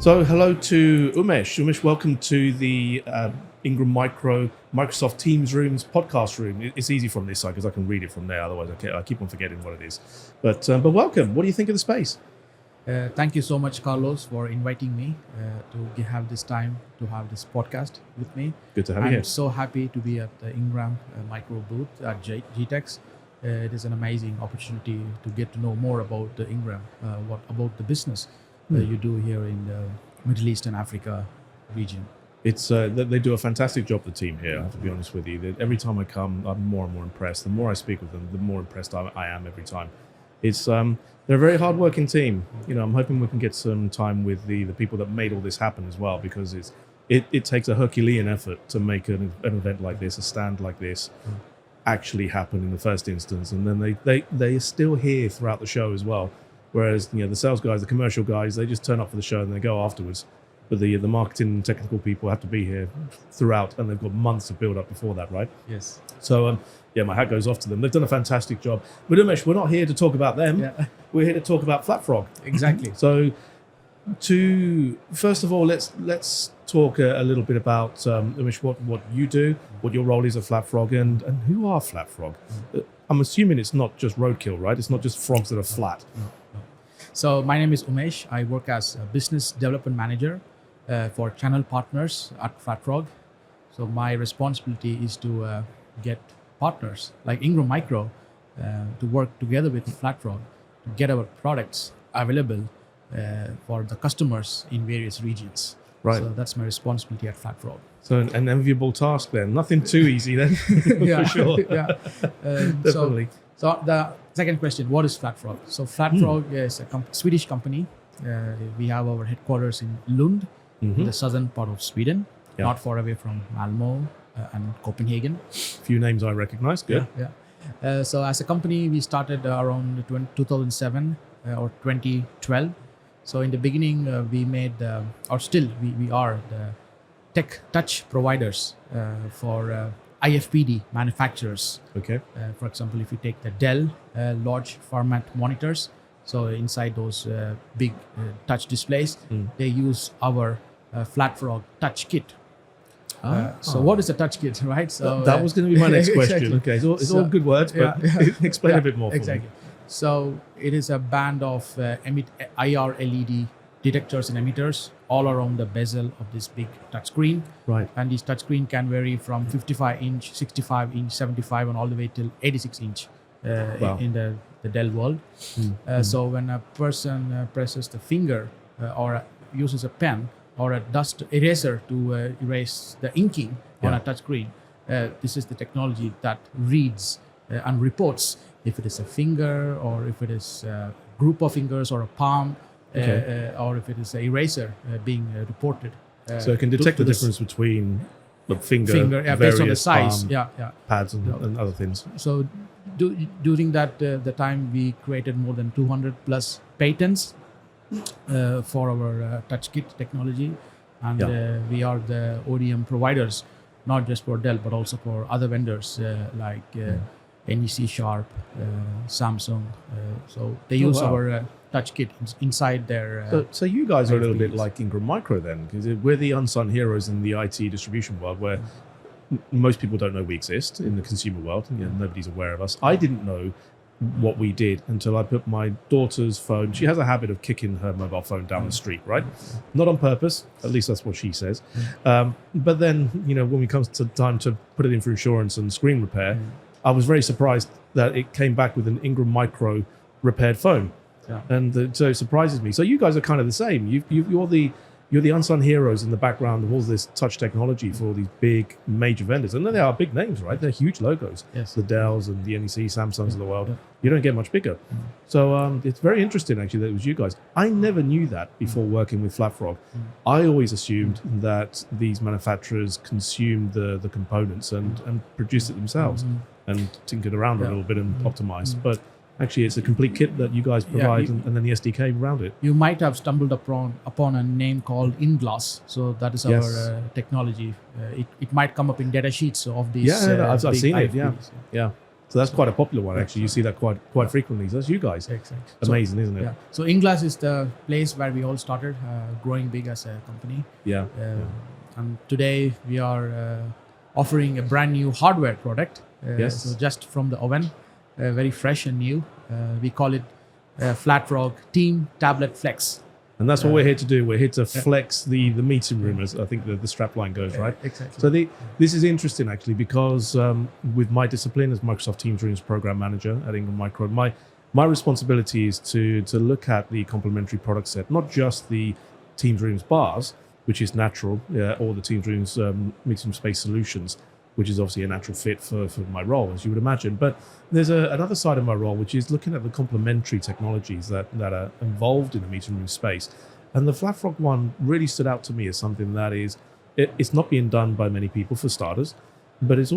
So hello to Umesh. Umesh, welcome to the Ingram Microsoft Teams Rooms podcast room. It's easy from this side because I can read it from there. Otherwise, I keep on forgetting what it is. But welcome. What do you think of the space? Thank you so much, Carlos, for inviting me to have this time to have this podcast with me. Good to have you here. I'm so happy to be at the Ingram Micro booth at GTEx. It is an amazing opportunity to get to know more about the Ingram, what about the business you do here in the Middle East and Africa region. It's they do a fantastic job, the team here. I have to be honest with you. Every time I come, I'm more and more impressed. The more I speak with them, the more impressed I am every time. It's they're a very hard-working team. You know, I'm hoping we can get some time with the people that made all this happen as well, because it takes a Herculean effort to make an event like this, a stand like this, actually happen in the first instance, and then they are still here throughout the show as well. Whereas, you know, the sales guys, the commercial guys, they just turn up for the show and they go afterwards. But the marketing and technical people have to be here throughout, and they've got months of build up before that, right? Yes. So, my hat goes off to them. They've done a fantastic job. But Umesh, we're not here to talk about them. Yeah. We're here to talk about FlatFrog. Exactly. So, first of all, let's talk a little bit about Umesh, what you do, what your role is at FlatFrog, and who are FlatFrog. I'm assuming it's not just roadkill, right? It's not just frogs that are flat. No. So my name is Umesh. I work as a business development manager for channel partners at FlatFrog. So my responsibility is to get partners like Ingram Micro to work together with FlatFrog to get our products available for the customers in various regions. Right. So that's my responsibility at FlatFrog. So an enviable task then. Nothing too easy then, Yeah, for sure. Yeah. Definitely. So the second question, what is FlatFrog? So FlatFrog is a Swedish company. We have our headquarters in Lund, in the southern part of Sweden, not far away from Malmo and Copenhagen. Few names I recognize. Good. Yeah. So as a company, we started around 2007 or 2012. So in the beginning, we made, we are the tech touch providers for IFPD manufacturers. Okay. For example, if you take the Dell large format monitors, so inside those big touch displays, they use our FlatFrog touch kit. So what is a touch kit, right? So that was going to be my next question. Exactly. Okay, it's all good words, but explain a bit more for exactly. me. So it is a band of IR LED detectors and emitters all around the bezel of this big touchscreen. Right. And this touchscreen can vary from 55-inch, 65-inch, 75, and all the way till 86-inch in the Dell world. So when a person presses the finger or uses a pen or a dust eraser to erase the inking on a touchscreen, this is the technology that reads and reports if it is a finger or if it is a group of fingers or a palm. Or if it is an eraser being reported. So it can detect the difference between the finger based on the size, pads and other things. So during the time, we created more than 200 plus patents for our touch kit technology, and we are the ODM providers, not just for Dell but also for other vendors like NEC Sharp, Samsung. So they use our touch kit inside their. So you guys are a little bit like Ingram Micro then, because we're the unsung heroes in the IT distribution world, where most people don't know we exist in the consumer world. You know, nobody's aware of us. I didn't know what we did until I put my daughter's phone. She has a habit of kicking her mobile phone down the street, right? Not on purpose, at least that's what she says. But then, you know, when it comes to time to put it in for insurance and screen repair, I was very surprised that it came back with an Ingram Micro repaired phone. Yeah. And so it surprises me. So you guys are kind of the same. You're the unsung heroes in the background of all this touch technology for all these big major vendors. And they are big names, right? They're huge logos. Yes. The Dells and the NEC, Samsungs of the world. You don't get much bigger. So it's very interesting, actually, that it was you guys. I never knew that before working with FlatFrog. I always assumed that these manufacturers consumed the components and produced it themselves and tinkered around a little bit and optimized. But actually, it's a complete kit that you guys provide, and then the SDK around it. You might have stumbled upon a name called InGlass. So that is our technology. It might come up in data sheets of these. I've seen it. Yeah. So that's quite a popular one, actually. You see that quite frequently. So that's you guys. Exactly. Amazing, isn't it? Yeah. So InGlass is the place where we all started growing big as a company. Yeah. And today we are offering a brand new hardware product. Yes. So just from the oven, very fresh and new. We call it FlatFrog Team Tablet Flex. And that's what we're here to do. We're here to flex the meeting room, as I think the strap line goes, right? Exactly. So this is interesting, actually, because with my discipline as Microsoft Teams Rooms Program Manager at Ingram Micro, my responsibility is to look at the complementary product set, not just the Teams Rooms bars, which is natural, or the Teams Rooms meeting space solutions, which is obviously a natural fit for my role, as you would imagine. But there's another side of my role, which is looking at the complementary technologies that are involved in the meeting room space. And the FlatFrog one really stood out to me as something that it's not being done by many people, for starters, but it's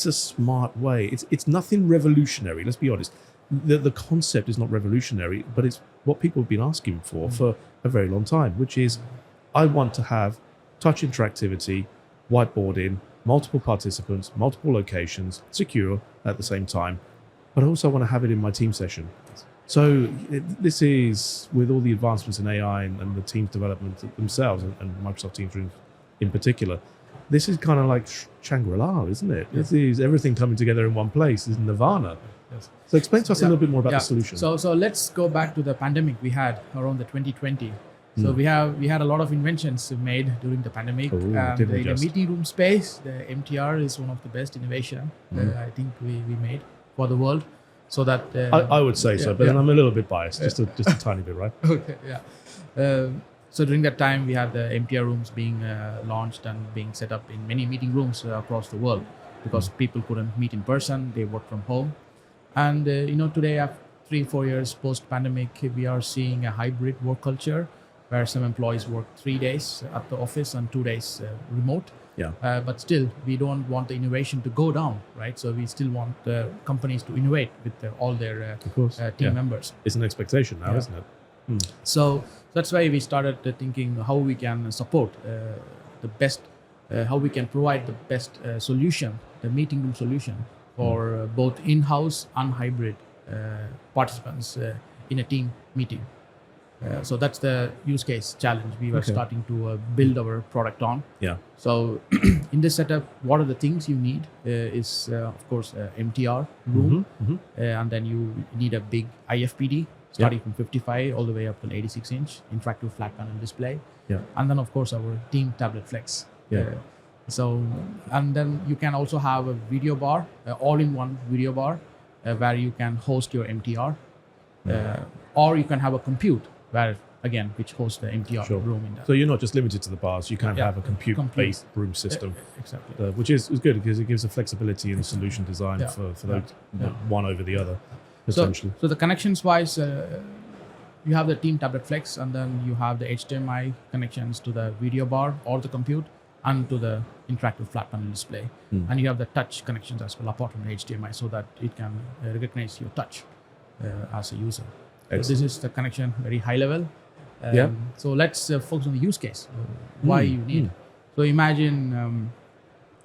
a smart way. It's nothing revolutionary, let's be honest. The concept is not revolutionary, but it's what people have been asking for a very long time, which is, I want to have touch interactivity, whiteboarding, multiple participants, multiple locations, secure at the same time, but I also want to have it in my team session. So this is, with all the advancements in AI and the Teams development themselves, and Microsoft Teams Rooms in particular, this is kind of like Shangri-La, isn't it? This is everything coming together in one place. This is Nirvana. Yes. So explain to us a little bit more about the solution. So let's go back to the pandemic we had around the 2020. So we had a lot of inventions made during the pandemic. And the meeting room space, the MTR is one of the best innovation I think we made for the world. So that I would say so, but then I'm a little bit biased, just a tiny bit, right? Okay, yeah. So during that time, we had the MTR rooms being launched and being set up in many meeting rooms across the world, because people couldn't meet in person; they worked from home. And today, after 3-4 years post-pandemic, we are seeing a hybrid work culture, where some employees work 3 days at the office and 2 days remote. Yeah. But still, we don't want the innovation to go down, right? So we still want companies to innovate with all their team members. It's an expectation now, isn't it? So that's why we started thinking how we can support the best, how we can provide the best solution, the meeting room solution for both in-house and hybrid participants in a team meeting. So that's the use case challenge we were starting to build our product on. Yeah. So in this setup, what are the things you need is, of course, MTR room. And then you need a big IFPD, starting from 55 all the way up to 86 inch interactive flat panel display. Yeah. And then, of course, our Team Tablet Flex. Yeah. So, and then you can also have a video bar, all-in-one video bar, where you can host your MTR, or you can have a compute, which hosts the MTR room in that. So you're not just limited to the bars, you can have a compute-based room system. Exactly. Which is good, because it gives a flexibility in the solution design for those one over the other, essentially. So the connections wise, you have the Team Tablet Flex, and then you have the HDMI connections to the video bar or the compute, and to the interactive flat panel display. And you have the touch connections as well, apart from the HDMI, so that it can recognize your touch as a user. So this is the connection, very high level. So let's focus on the use case. Why you need. So imagine,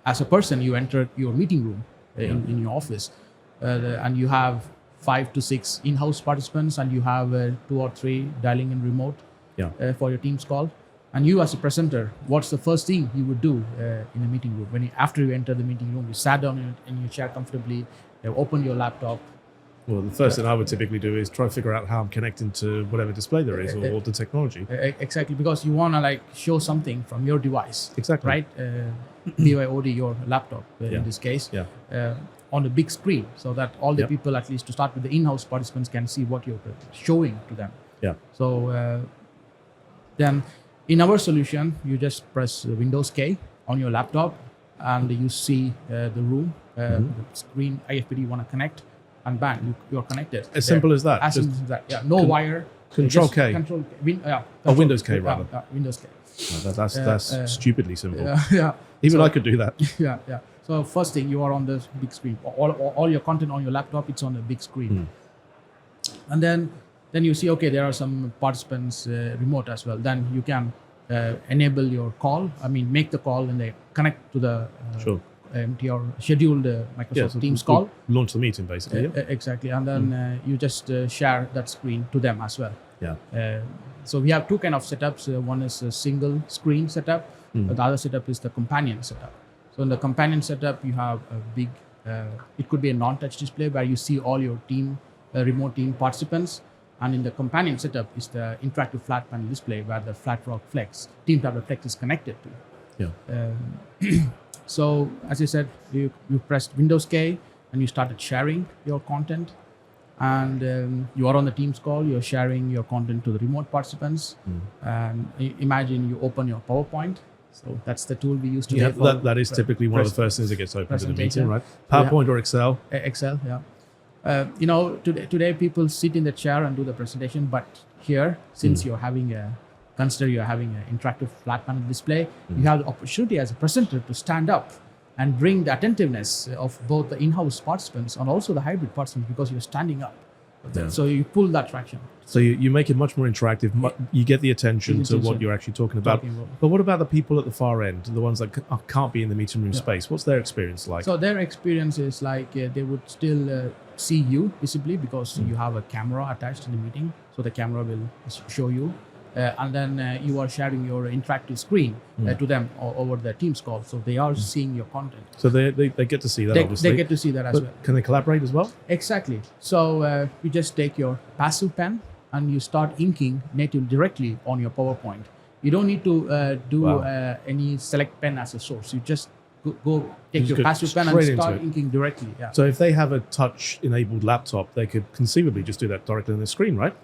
as a person, you enter your meeting room in your office, and you have 5 to 6 in-house participants, and you have 2 or 3 dialing in remote for your Teams call. And you, as a presenter, what's the first thing you would do in a meeting room? After you enter the meeting room, you sat down in your chair comfortably, you open your laptop. Well, the first thing I would typically do is try to figure out how I'm connecting to whatever display there is, or the technology. Exactly, because you want to show something from your device. Exactly. Right? BYOD, your laptop in this case, on the big screen, so that all the people, at least to start with, the in-house participants can see what you're showing to them. Yeah. So then, in our solution, you just press Windows K on your laptop, and you see the room, the screen IFPD you want to connect, and bang, you're connected. As simple as that. As simple as that. Yeah. No wire. Control K. Control K. Windows K rather. Windows K. No, that's stupidly simple. Yeah. Even I could do that. Yeah. So first thing, you are on the big screen. All your content on your laptop, it's on the big screen. And then you see, okay, there are some participants remote as well. Then you can enable your call. I mean, make the call when they connect to the MTR scheduled Microsoft Teams call. Launch the meeting, basically. Exactly, and then you just share that screen to them as well. Yeah. So we have two kind of setups. One is a single screen setup. The other setup is the companion setup. So in the companion setup, you have a big, it could be a non-touch display where you see all your team, remote team participants. And in the companion setup is the interactive flat panel display where the FlatFrog Flex, Team Tablet Flex is connected to. Yeah. So as I said, you pressed Windows K and you started sharing your content. And you are on the Teams call, you're sharing your content to the remote participants. And imagine you open your PowerPoint. So that's the tool we use today. Yeah, that is typically one of the first things that gets opened in the meeting, right? PowerPoint or Excel? Excel, yeah. Today people sit in the chair and do the presentation, but here, since consider you're having an interactive flat panel display, you have the opportunity as a presenter to stand up and bring the attentiveness of both the in-house participants and also the hybrid participants because you're standing up. Yeah. So you pull that traction. So you make it much more interactive. You get the attention to what you're actually talking about. But what about the people at the far end, the ones that can't be in the meeting room space? What's their experience like? So their experience is like they would still see you visibly because you have a camera attached to the meeting. So the camera will show you. And then you are sharing your interactive screen to them over the Teams call. So they are seeing your content. So they get to see that, obviously. They get to see that as well. Can they collaborate as well? Exactly. So you just take your passive pen and you start inking native directly on your PowerPoint. You don't need to do any select pen as a source. You just go take your passive pen and start inking directly. Yeah. So if they have a touch-enabled laptop, they could conceivably just do that directly on the screen, right?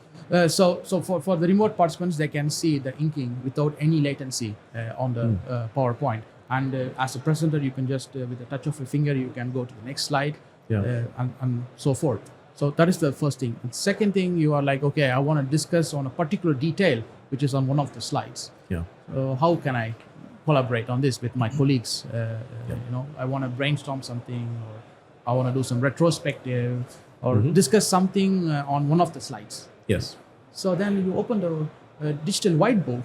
So for the remote participants, they can see the inking without any latency on the PowerPoint. And as a presenter, you can just, with the touch of your finger, you can go to the next slide and so forth. So that is the first thing. And second thing, you are like, okay, I want to discuss on a particular detail, which is on one of the slides. Yeah. How can I collaborate on this with my colleagues? I want to brainstorm something, or I want to do some retrospective, or discuss something on one of the slides. Yes. So then you open the digital whiteboard,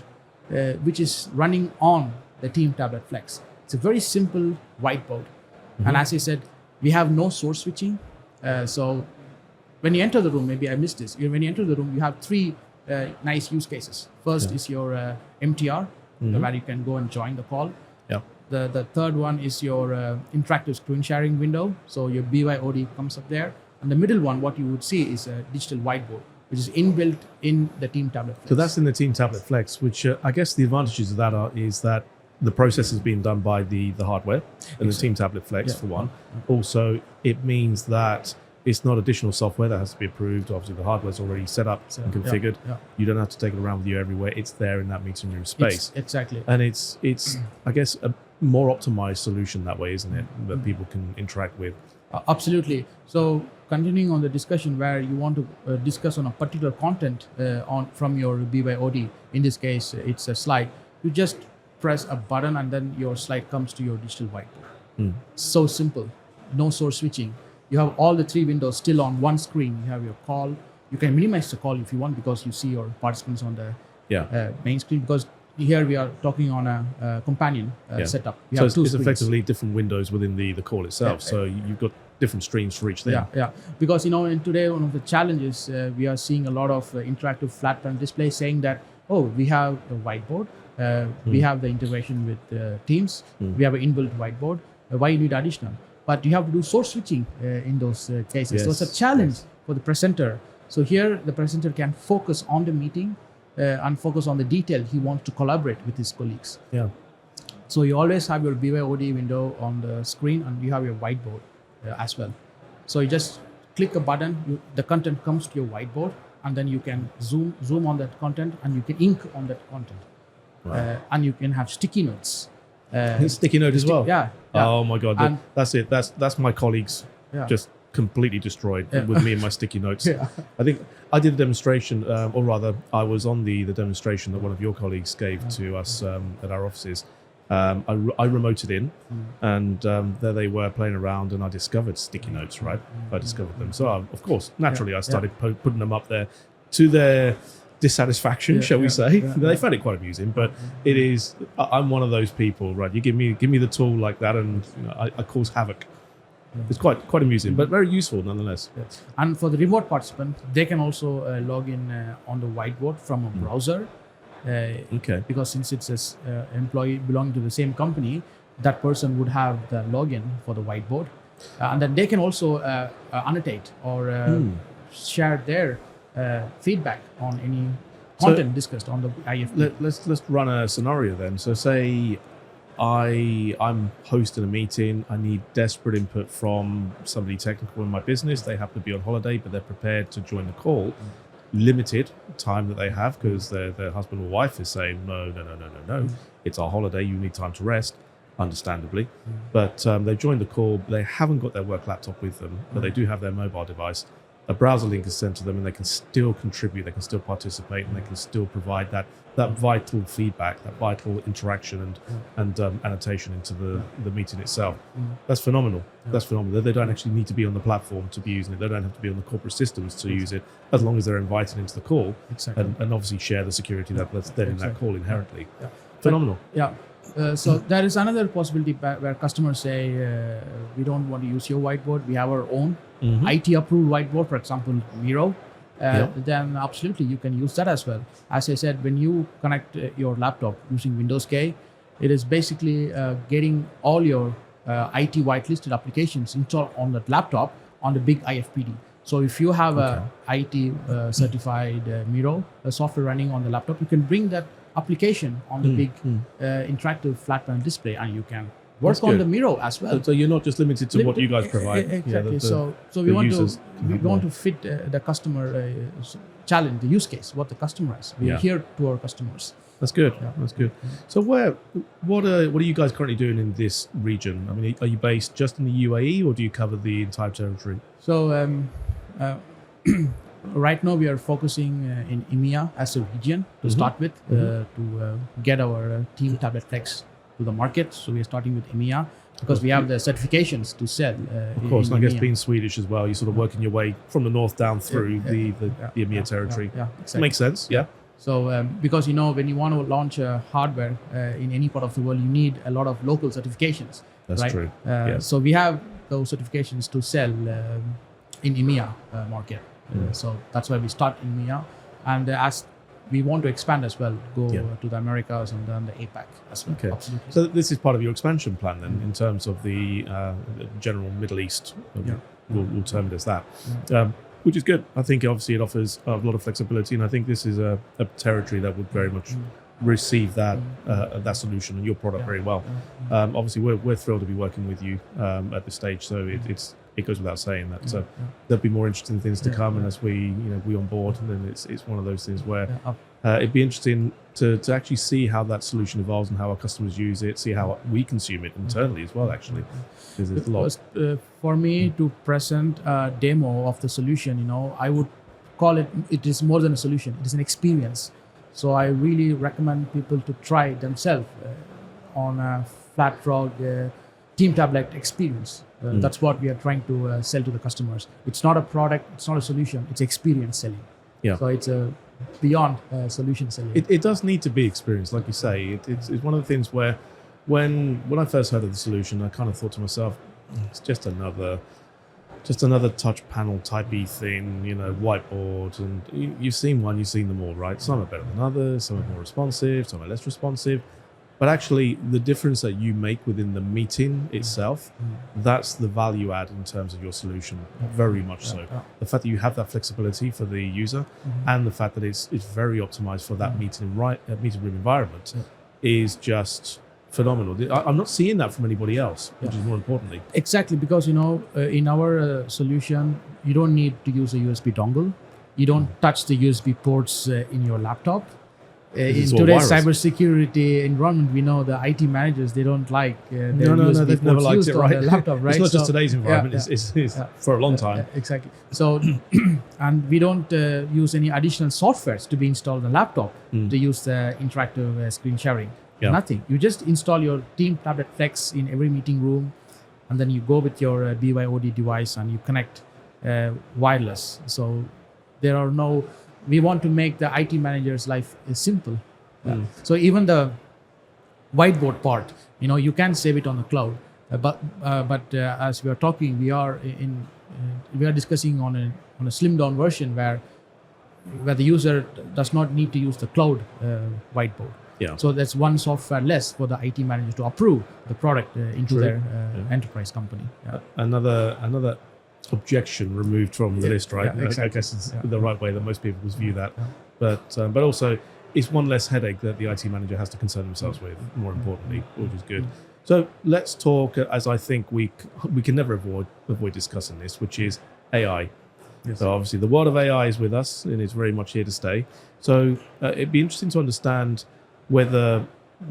which is running on the Team Tablet Flex. It's a very simple whiteboard. And as I said, we have no source switching. So when you enter the room, maybe I missed this. When you enter the room, you have three nice use cases. First is your MTR, where you can go and join the call. Yeah. The third one is your interactive screen sharing window. So your BYOD comes up there. And the middle one, what you would see is a digital whiteboard, which is inbuilt in the Team Tablet Flex. So that's in the Team Tablet Flex, which I guess the advantages of that is that the process is being done by the hardware and the Team Tablet Flex for one. Also, it means that it's not additional software that has to be approved. Obviously, the hardware's already set up and configured. You don't have to take it around with you everywhere. It's there in that meeting room space. Exactly. And it's I guess, a more optimized solution that way, isn't it? That people can interact with. Absolutely. So continuing on the discussion where you want to discuss on a particular content from your BYOD, in this case, it's a slide, you just press a button and then your slide comes to your digital whiteboard. So simple, no source switching. You have all the three windows still on one screen. You have your call. You can minimize the call if you want because you see your participants on the main screen, because here we are talking on a companion setup. We so it's effectively different windows within the call itself. So you've got different streams for each thing. Yeah. Because in today one of the challenges we are seeing a lot of interactive flat panel displays saying that we have a whiteboard, we have the integration with Teams, we have an inbuilt whiteboard. Why you need additional? But you have to do source switching in those cases. So it's a challenge for the presenter. So here the presenter can focus on the meeting and focus on the detail he wants to collaborate with his colleagues. Yeah. So you always have your BYOD window on the screen and you have your whiteboard as well. So you just click a button, the content comes to your whiteboard, and then you can zoom on that content and you can ink on that content. Wow. And you can have sticky notes. Sticky note as well? Yeah. Oh my God, that's it. That's my colleagues just completely destroyed with me and my sticky notes. I think I did a demonstration, or rather I was on the demonstration that one of your colleagues gave to us at our offices. I remoted in and there they were playing around and I discovered sticky notes, right? I discovered them. So of course, naturally I started putting them up there to their dissatisfaction, shall we say. They found it quite amusing, but it is, I'm one of those people, right? You give me the tool like that and I cause havoc. It's quite amusing, but very useful nonetheless. Yes. And for the remote participant, they can also log in on the whiteboard from a browser. Okay. Because since it's an employee belonging to the same company, that person would have the login for the whiteboard. And then they can also annotate or share their feedback on any content discussed on the IFP. Let's run a scenario then. So say I'm hosting a meeting. I need desperate input from somebody technical in my business. They happen to be on holiday, but they're prepared to join the call. Limited time that they have because their husband or wife is saying, no. It's our holiday. You need time to rest, understandably. But they've joined the call. They haven't got their work laptop with them, but they do have their mobile device. A browser link is sent to them and they can still contribute, they can still participate, and they can still provide that vital feedback, that vital interaction and annotation into the meeting itself. That's phenomenal. That's phenomenal. They don't actually need to be on the platform to be using it. They don't have to be on the corporate systems to use it, as long as they're invited into the call and obviously share the security that's then in that call inherently. Phenomenal. So there is another possibility where customers say, we don't want to use your whiteboard. We have our own IT approved whiteboard, for example, Miro. Then absolutely you can use that as well. As I said, when you connect your laptop using Windows K, it is basically getting all your IT whitelisted applications installed on that laptop on the big IFPD. So if you have a IT certified Miro software running on the laptop, you can bring that application on the big interactive flat panel display, and you can work on the Miro as well. So you're not just limited to what you guys provide. Exactly. So we want to fit the customer challenge, the use case, what the customer has. We adhere to our customers. That's good. That's good. So what are you guys currently doing in this region? I mean, are you based just in the UAE or do you cover the entire territory? So right now we are focusing in EMEA as a region to start with, to get our Team Tablet Flex to the market. So we are starting with EMEA because we have the certifications to sell. Of course, and I guess being Swedish as well, you're sort of working your way from the north down through the EMEA territory. Exactly. Makes sense. Yeah. So because when you want to launch hardware in any part of the world, you need a lot of local certifications. That's right? true. So we have those certifications to sell in EMEA market. So that's why we start in EMEA, and as we want to expand as well, go to the Americas and then the APAC as well. Okay. Absolutely. So this is part of your expansion plan then, in terms of the general Middle East. We'll term it as that, which is good. I think obviously it offers a lot of flexibility, and I think this is a territory that would very much receive that solution and your product very well. Obviously, we're thrilled to be working with you at this stage. So it goes without saying that there'll be more interesting things to come, and as we on board, and then it's one of those things where it'd be interesting to actually see how that solution evolves and how our customers use it, see how we consume it internally as well. Actually, because there's a lot. For me to present a demo of the solution, I would call it is more than a solution. It is an experience. So I really recommend people to try themselves on a FlatFrog Team Tablet experience. That's what we are trying to sell to the customers. It's not a product, it's not a solution, it's experience selling. Yeah. So it's beyond solution selling. It does need to be experience, like you say. It's one of the things where when I first heard of the solution, I kind of thought to myself, it's just another touch panel typey thing, whiteboard, and you've seen them all, right? Some are better than others, some are more responsive, some are less responsive. But actually, the difference that you make within the meeting itself, that's the value add in terms of your solution, very much so. The fact that you have that flexibility for the user and the fact that it's very optimized for that meeting room environment is just phenomenal. I'm not seeing that from anybody else, which is more importantly. Exactly, because in our solution, you don't need to use a USB dongle. You don't touch the USB ports in your laptop. In today's cybersecurity environment, we know the IT managers, they don't like their USB they've never liked used it, right? on their laptop, right? It's not just today's environment; it's for a long time. Exactly. So, and we don't use any additional softwares to be installed on the laptop to use the interactive screen sharing. Nothing. You just install your Team Tablet Flex in every meeting room, and then you go with your BYOD device and you connect wireless. So there are no we want to make the IT manager's life simple. So even the whiteboard part, you can save it on the cloud. But as we are talking, we are discussing on a slimmed down version where the user does not need to use the cloud whiteboard. Yeah. So that's one software less for the IT manager to approve the product into their enterprise company. Yeah. Another objection removed from the list, right? Yeah, exactly. I guess it's the right way that most people view that. Yeah. But also, it's one less headache that the IT manager has to concern themselves with, more importantly, which is good. So let's talk, as I think we can never avoid discussing this, which is AI. Yes. So obviously the world of AI is with us and it's very much here to stay. So it'd be interesting to understand whether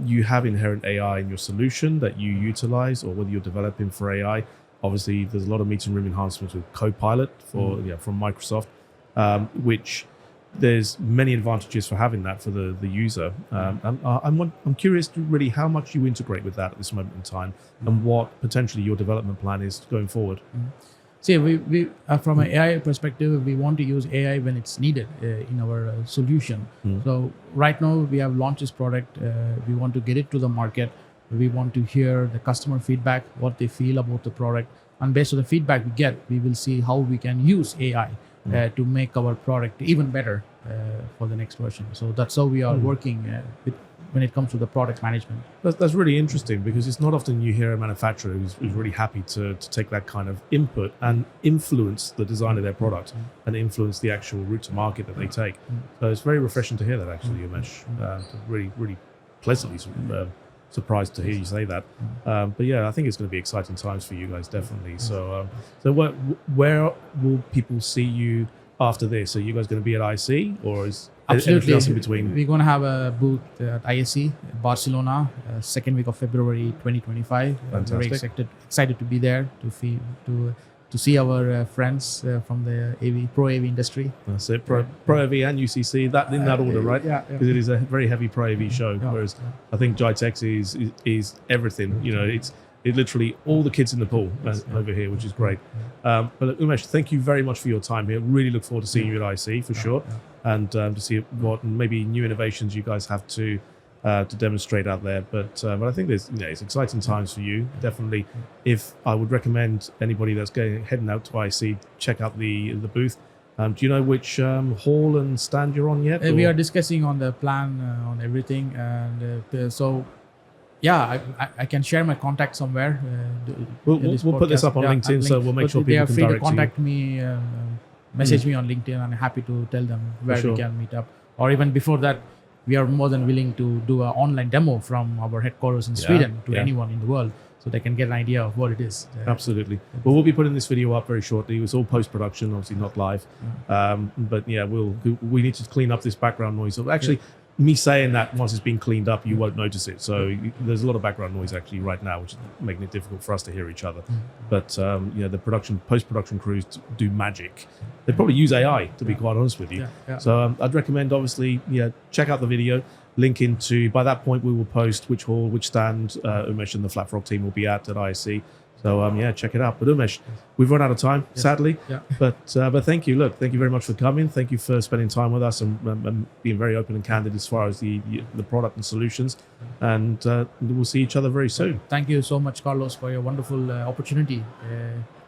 you have inherent AI in your solution that you utilize, or whether you're developing for AI. Obviously, there's a lot of meeting room enhancements with Copilot from Microsoft, which there's many advantages for having that for the user. I'm curious to really how much you integrate with that at this moment in time, and what potentially your development plan is going forward. See, we from an AI perspective, we want to use AI when it's needed in our solution. So right now we have launched this product. We want to get it to the market. We want to hear the customer feedback, what they feel about the product, and based on the feedback we get, we will see how we can use AI to make our product even better for the next version. So that's how we are working when it comes to the product management. That's really interesting, because it's not often you hear a manufacturer who's really happy to take that kind of input and influence the design of their product and influence the actual route to market that they take. So it's very refreshing to hear that, actually, Umesh. Really, really pleasantly surprised to hear you say that. But yeah, I think it's going to be exciting times for you guys, definitely. So where will people see you after this? Are you guys going to be at IC, or is anything else in between? We're going to have a booth at ISC, Barcelona, second week of February 2025. Very excited to be there to see our friends from the Pro AV industry. That's it, Pro AV and UCC, that in that order, right? Yeah. Because it is a very heavy Pro AV show, whereas I think GITEX is everything. It's literally all the kids in the pool over here, which is great. But look, Umesh, thank you very much for your time here. Really look forward to seeing you at IC for sure, and to see what maybe new innovations you guys have to demonstrate out there. But I think it's exciting times for you. Definitely, if I would recommend anybody that's heading out to IC, check out the booth. Do you know which hall and stand you're on yet? We are discussing on the plan on everything, and so. Yeah, I can share my contact somewhere. We'll put this up on LinkedIn, so we'll make sure people can direct you. They are free to contact me, message me on LinkedIn, and I'm happy to tell them where we can meet up. Or even before that, we are more than willing to do an online demo from our headquarters in Sweden to anyone in the world, so they can get an idea of what it is. Absolutely. Well, we'll be putting this video up very shortly. It's all post-production, obviously not live. But yeah, we need to clean up this background noise. So actually, me saying that, once it's been cleaned up, you won't notice it. So there's a lot of background noise actually right now, which is making it difficult for us to hear each other. But the post-production crews do magic. They probably use AI, to be quite honest with you. So I'd recommend, obviously, check out the video. Link into, by that point, we will post which hall, which stand Umesh and the FlatFrog team will be at ISC. So check it out. But Umesh, we've run out of time, sadly. But thank you. Look, thank you very much for coming. Thank you for spending time with us and being very open and candid as far as the product and solutions. And we'll see each other very soon. Thank you so much, Carlos, for your wonderful opportunity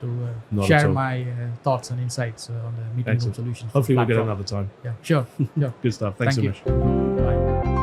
to share my thoughts and insights on the meeting room solutions. Hopefully we'll get another time. Yeah, sure. Good stuff. Thanks so much. Bye.